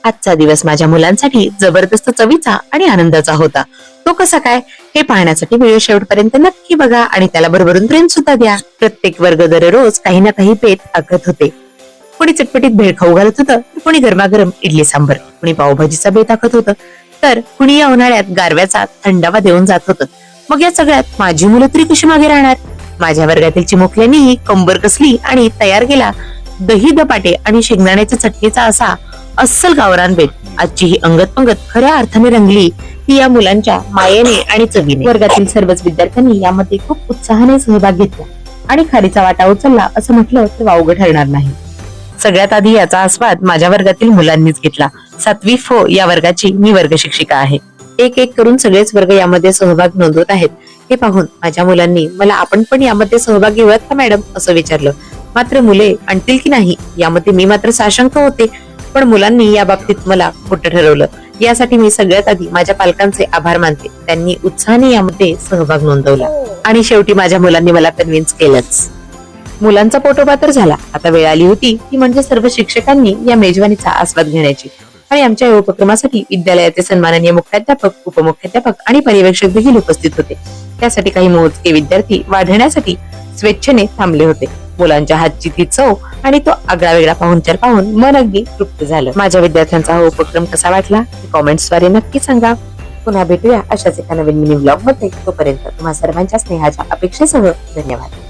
आजचा दिवस माझ्या मुलांसाठी जबरदस्त चवीचा आणि आनंदाचा होता. तो कसा काय हे पाहण्यासाठी व्हिडिओ शेवटपर्यंत नक्की बघा आणि त्याला भरभरून प्रेम सुद्धा द्या. प्रत्येक वर्ग दररोज काही ना काही बेत आखत होते. कोणी चटपटीत भेळ खाऊ घालत होतं, तर कोणी गरमागरम इडली सांबर, कोणी पावभाजीचा बेत आखत होतं, तर कुणी या उन्हाळ्यात गारव्याचा थंडावा देऊन जात होतं. मग या सगळ्यात माझी मुलं तरी कशी मागे राहणार? माझ्या वर्गातील चिमुकल्यांनीही कंबर कसली आणि तयार केला दही धपाटे आणि शेंगदाण्याच्या चटणीचा असा अस्सल गावरान बेत. आजची ही अंगत पंगत खऱ्या अर्थाने रंगली ती या मुलांच्या मायेने आणि चवीने. वर्गातील सर्वच विद्यार्थ्यांनी यामध्ये खूप उत्साहाने सहभाग घेतला आणि खारीचा वाटा उचलला असं म्हटलं तर वावगं ठरणार नाही. सगळ्यात आधी याचा आस्वाद माझ्या वर्गातील मुलांनीच घेतला. 7वी फ या वर्गाची मी वर्ग शिक्षिका आहे. एक एक करून सगळेच वर्ग यामध्ये सहभाग नोंदवत आहेत. हे पाहून माझ्या मुलांनी मला आपण पण यामध्ये सहभाग घेऊयात का मॅडम असं विचारलं. मात्र मुले आणतील की नाही यामध्ये मी मात्र साशंक होते. पण मुलांनी या बाबतीत मला खोटं ठरवलं. यासाठी मी सगळ्यात आधी माझ्या पालकांचे आभार मानते. त्यांनी उत्साहाने यामध्ये सहभाग नोंदवला आणि शेवटी माझ्या मुलांनी मला कन्व्हिन्स केलंच. मुलांचा पोटोबा तर झाला. आता वेळ आली होती ती म्हणजे सर्व शिक्षकांनी या मेजवानीचा आस्वाद घेण्याची. आणि आमच्या या उपक्रमासाठी विद्यालयाचे सन्माननीय मुख्याध्यापक, उपमुख्याध्यापक आणि पर्यवेक्षक देखील उपस्थित होते. त्यासाठी काही मोजके विद्यार्थी वाढण्यासाठी स्वेच्छेने थांबले होते. मुलांच्या हातची ती चव आणि तो आगळा वेगळा पाहुणचार पाहून मन अगदी तृप्त झालं. माझ्या विद्यार्थ्यांचा हा उपक्रम कसा वाटला कॉमेंट्सद्वारे नक्की सांगा. पुन्हा भेटूया अशाच एका नवीन मिनी व्लॉग मध्ये. तोपर्यंत तुम्हा सर्वांच्या स्नेहाच्या अपेक्षेसह धन्यवाद.